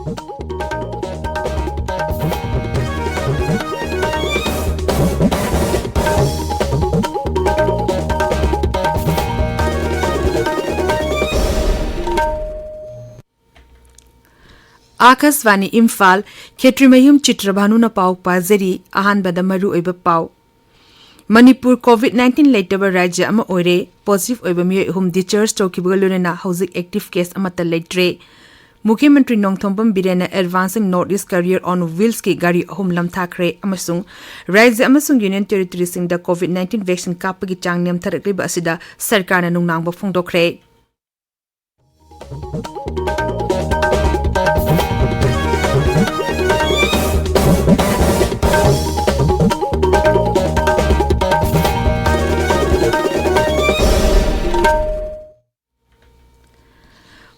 Akasvani Imphal, Chitrabhanu Chitrabhanu na pau pazeri ahanbada maru oiba pau. Manipur COVID-19 leitaba rajya ama oire positive oiba miyoi hum discharge tawkibuga lunena hauzik active case amata leitre. Mukhyamantri Nongthombam Birena advancing Northeast career on wheels ki gari hum lamthakre amasung rajya amasung union territory singda COVID-19 vaccine kapagi chang niam tharakliba asida sarkarna nungnangba phongdokre.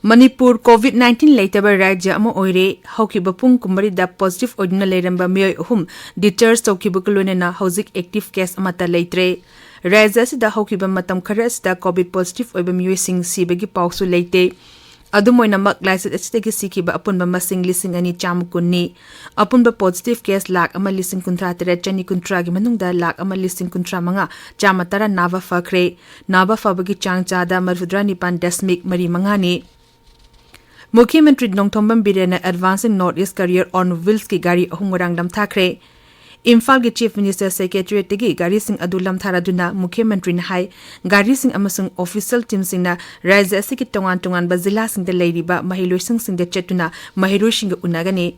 Manipur COVID-19 leitaba rajya ama oire haukiba pung kumarida positive ordinal leramba miyoi hum discharge tawkiba kulunena hauzik active case amata leitre rajya sida haukiba matam khara sida covid positive oiba miyoi sing sibagi pawsu leite adumoina mak license estegi sikiba apunba masing lising ani chamukunni apunba positive case lak ama lising kuntra tere chani kuntra gi manungda lak ama lising kuntra manga chamatara nava fakhre nava fabagi changchada marfudra nipan dasmik mari mangani Mukhyamantri Nongthombam Birena advancing Northeast career on wheels ki gari ahungurang lam thakre Imphal ki Chief Minister Secretary tegi gari sing adu lam tharaduna Mukhyamantri na hai gari sing amasung official team sing na rajya asiki tongan ba zila sing de leiriba mahiloi sing de chetuna mahiroi sing unagani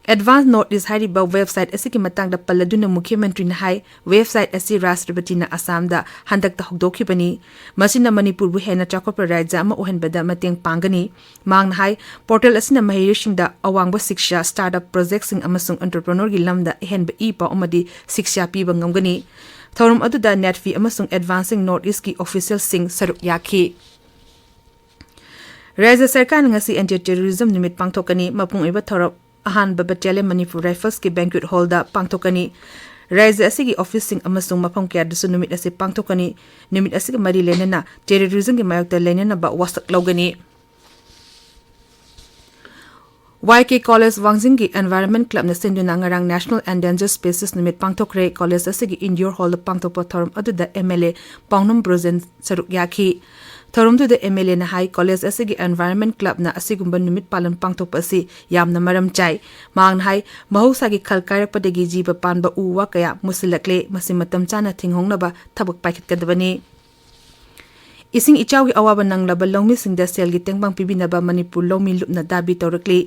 Advanced Northeast hariba website asiki matangda paladuna Mukhyamantri na hai website asi Rashtrapati na Assam da handak ta hokdokhibani masina Manipur bu hena chakopra rajya ama ohenbada mateng pangani mang hai portal asina mahirishing da awangba siksha startup projects sing amasung entrepreneur gi lamda henba ipa omadi siksha piba ngamgani thorum aduda netfi amasung advancing Northeast ki official sing saruk yakhi rajya sarkar ngasi anti terrorism nimit pangthokani mapung iba thorop ahan babatale Manipur Rifles ki banquet hall da pangthokani rajya asigi office sing amasung mapam kya dusu numit ase pangthokani numit asigi mari lenena terrorism ki mayokta lenena ba wasak logani YK College Wangjing ki Environment Club na sinduna ngarang National Endangered Species numit pangthokre college asigi indoor hall da pangthokpa thorum aduda MLA Pawnum Brozen saruk yakhi thorum tu the MLA na high college asigi Environment Club na asigumba numit palan pangthokpa asi yamna maram chai mang hai mahausa gi khalkairak padegi jiba panba uwa kaya musilakle masimatam chana thinghongna ba thabak paikhat kadabani ising ichawi awaba nanglaba longmi singda sel gi tengbang pibinaba Manipur longmi lupna dabi tawrakli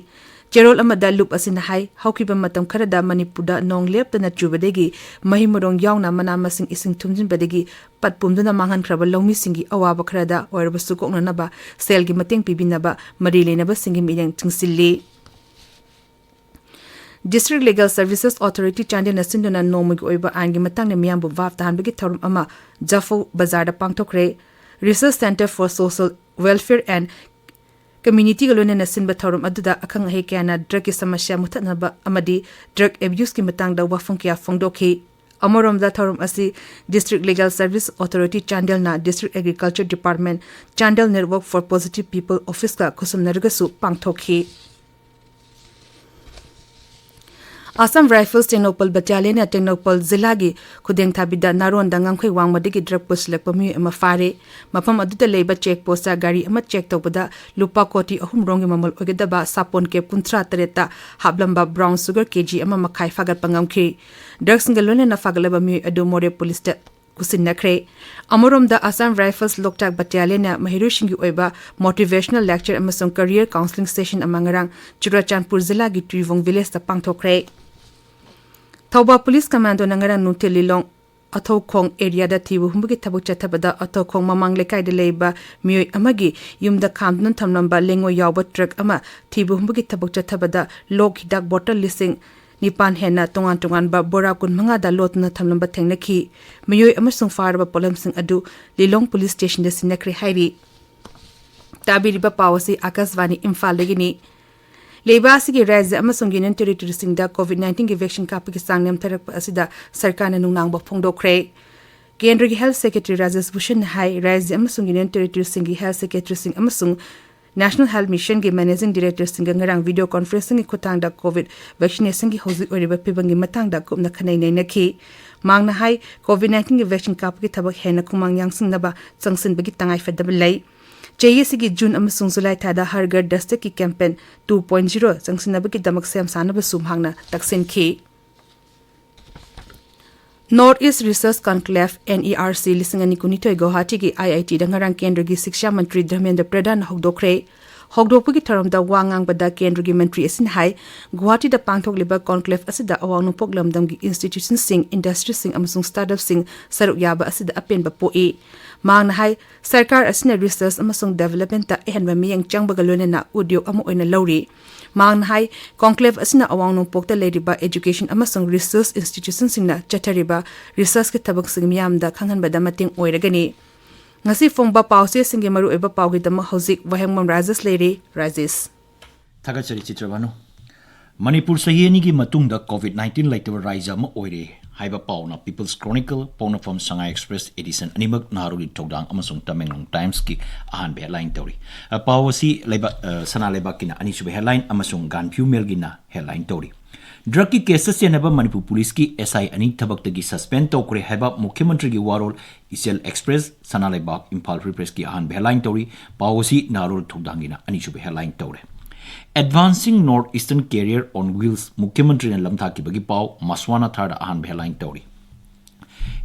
Cherol amada lup asina hai haukiba matam kharada Manipurda nong leptana chubadegi mahimorong yauna mana masing ising thumjin badegi patpumduna manghan khraba longmi singi awaba kharada oirbasu kokna ba sel gi mateng pibinaba marilena ba singi mideng tingsilli District Legal Services Authority Chandel Nasinduna Nomugi oiba angi matang ne miyambu waf tahanbagi thorum ama Jafo Bazar da pangthokre Research Center for Social Welfare and Community galone na sinba thorum aduda akhang he kyana drug ki samasya muthanaba amadi drug abuse ki matang da wafung kya phongdokhi amorom da thorum asi District Legal Service Authority Chandel na District Agriculture Department Chandel Network for Positive People Office ka khusum nargasu pangthokhi Assam Rifles Technopal Battalion at Technopal Zilagi Kudeng Tabida Naron Dangangkwe Wangmadigi drug push lakpami mafare mapam aduda leba check posta gari ama check tobada lupa koti ahum rongi mamal ogedaba sapon ke puntra tareta hablamba brown sugar kg ama makai fagat pangamkhi drugs ngalone na fagalaba mi adumore police kusin nakre amorom da Assam Rifles Loktak Battalion na mahirushingi oiba motivational lecture amasong career counseling session amangarang Churachandpur Zilagi Trivong village ta pangthokre Thoba Police Commando nangarang nutililong Athokhong area da thibu humbugi thabuk chathabada Athokhong mamang lekai de leiba mioi amagi yumda khamdun thamnamba lengo yawba truck ama thibu humbugi thabuk chathabada lok hidak bottle lising nipan hena tongan ba bora kun manga da lotna thamnamba thengnakhi mioi amasung farba polam sing adu Lilong Police Station da sinakri hairi tabiriba pawasi Akasvani Imphal legini Lebasi ki rajya amasung union territory singda COVID-19 ki vaccine kapagi sangnam tharak asida sarkar na nungnang ba phongdokre Kendra ki Health Secretary Rajesh Bhushan hai rajya amasung union territory singi Health Secretary sing amasung National Health Mission ki Managing Director singa ngarang video conferencing ki khutang da COVID vaccination ki hozik oriba pibangi matang da kumna khanai nei nakhi mangna hai COVID-19 ki vaccine kap ki thabak hena kumang yang singnaba changsin bagi tangai fadab lai JSC ki June amasung July thada har ghar daste ki campaign 2.0 changsinaba ki damak sem sanaba sumhangna taksin khi Northeast Research Conclave NERC lisingani kunitoi Guwahati ki IIT dangarang kendra gi Shiksha Mantri Dharmendra Pradhan hokdokre hokdokpagi tharamda wangang bada kendra gi mantri asin hai Guwahati da pangthok liba conclave asida awang nupok lamdam gi institution sing industry sing amasung startup sing saruk yaba asida apen ba poi mangna hai sarkar asina research amasung development ta ehenba miyang changbaga lonena udyog amu oina lawri mangna hai conclave asina awang nupok ta leriba education amasung research institution singna chatariba research ke tabak sing miyam da khanghan bada mating oiragani ngasi fongba pause singe maru eba paugi dama hozik Wahengbam Rajesh leire Rajesh Thagachari Chitrabhanu Manipur sahiyani gi matungda COVID-19 laitaba raija ma oire haiba pauna People's Chronicle pauna from Shanghai Express edition animak narugi togdang amasung Tamenglong Times ki ahan be headline tori pawasi leba sana leba kina ani sube headline amasung ganphu mail gina headline tori drug ki cases senaba Manipur police ki SI ani thabak tagi suspend tokre haiba Mukhyamantri gi warol Isial Express sana leba Imphal Free Press ki ahan be headline tori pawasi narul togdang gina ani sube headline tori Advancing Northeastern Career on Wheels Mukhyamantri na lamtha ki bagi paw maswana thar ahan headline tori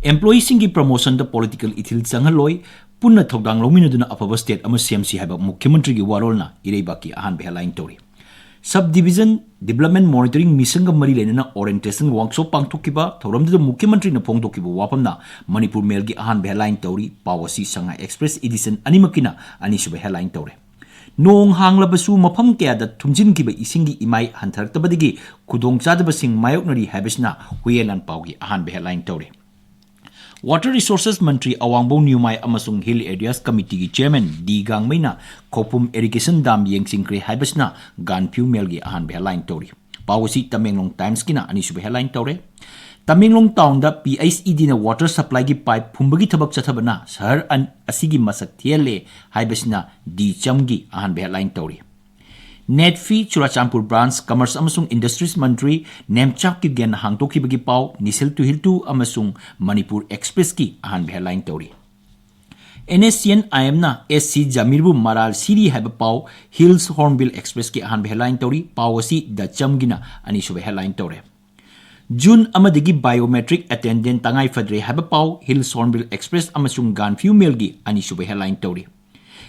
Employees singi promotion the political ithil changaloi punna thogdang lominaduna apaba state ama CMC haiba Mukhyamantri gi warol na ireiba ki ahan headline tori Subdivision Development Monitoring Mission ga mari lenana orientation workshop pangthokiba thoramda Mukhyamantri na phongthokiba wapamna Manipur Mail gi ahan headline tori pawasi Shanghai Express edition animakina ani sube headline tori Nong hanglabasu mafam kaya da tumjin kiba isingi imai hantaraktabadigi kudong chadabasing mayoknari habisna huyelan paugi ahan headline tori Water Resources Mantri Awangbo Newmai amasung Hill Areas Committee gi Chairman D Gangmaina Kopum Irrigation Dam yengsingkre habisna ganphu mail gi ahan headline tori pawasi Tamenglong Times kina ani sube headline tori Tamenglong town da PICD na water supply gi pipe phumbagi thabak chathabana shahar an asigi masak thiele haibasna di chamgi ahan headline tori Netfi Churachampur branch Commerce amasung Industries Mantri Nemchak ki gen hangtoki bagi paw Nisil to Hiltu amasung Manipur Express ki ahan headline tori NSCN IMna SC Jamirbu Maral Siri haiba paw Hills Hornbill Express ki ahan headline tori pawasi da chamgina ani sube headline tori June amadigi biometric attendant tangai fadre haba paw Hills Hornbill Express amasung ganphu mail gi ani sube headline tori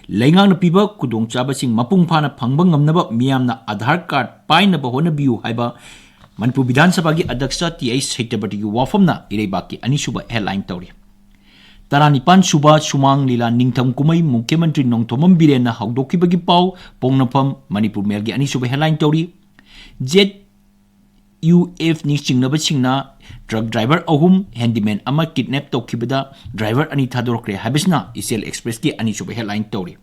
Lengang na piba kudong chabasing mapung phana phangbang ngamnaba miyamna Aadhaar card paina ba hona biu haiba Manipur Vidhan Sabha gi Adyaksha TI Chitrabhanu gi wafamna ireiba ki ani suba headline tori Taranipan suba sumang lila ningtham kumai Mukhyamantri Nongthomam Biren na hawdokibagi paw pongnapam Manipur Mail gi ani suba headline tori UF ni chingnaba chingna truck driver ahum handyman ama kidnap tokibada driver ani thadorkre habisna Isial Express ki ani sube headline tori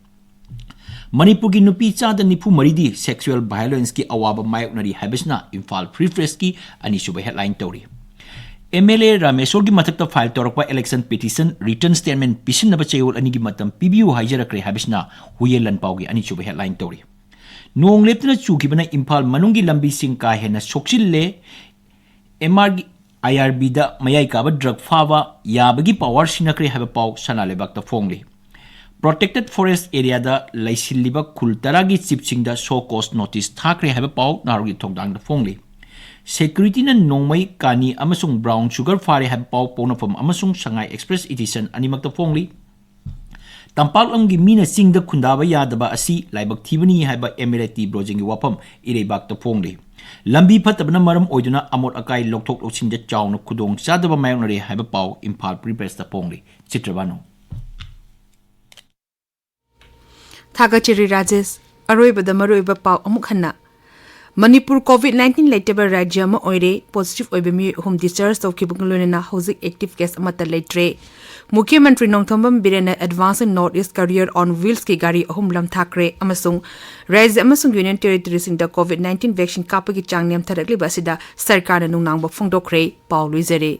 Manipur gi nupi chada nipu maridi sexual violence ki awaba mayoknari habisna Imphal Free Press ki ani sube headline tori MLA Rameshwar gi mathakta file torokpa election petition written statement pisinaba chayol ani gi matam PBU haijarakre habisna huyelan pawgi ani sube headline tori Nong leptana chukibana Imphal manungi lambi sing ka hena sokchille IRB da mayai ka ba drug fawa yabagi power sinakre haba paw sana lebak ta phongli Protected Forest Area da laisilliba khultaragi chipching da show cause notice thakre haba paw narugi thongdang da phongli Security na nongmai kani amasung brown sugar fare haba paw ponafam amasung Shanghai Express edition animak ta phongli Tampal amgi mina singda khundaba yadaba asi laibak thibani haiba emirati brojing wapam irebak ta phongli lambi phatabna maram oiduna amot akai lokthok loksinja chawna khudong chadaba mayonare haiba paw Imphal Free Press ta phongli Chitrabhanu Thagachiri Rajesh aroibada maroiba paw amuk hanna Manipur COVID-19 laitaba rajya ma oire positive oibami home discharge tokibunglonena housing active case amata laitre Mukhyamantri Nongthomam Birena Advancing Northeast Career on Wheels ki gari ahum lam thakre amasung Raise amasung Union Territories in the COVID-19 vaccine kapagi changnam tharakli basida sarkar na nungnang ba phongdokre paw luizare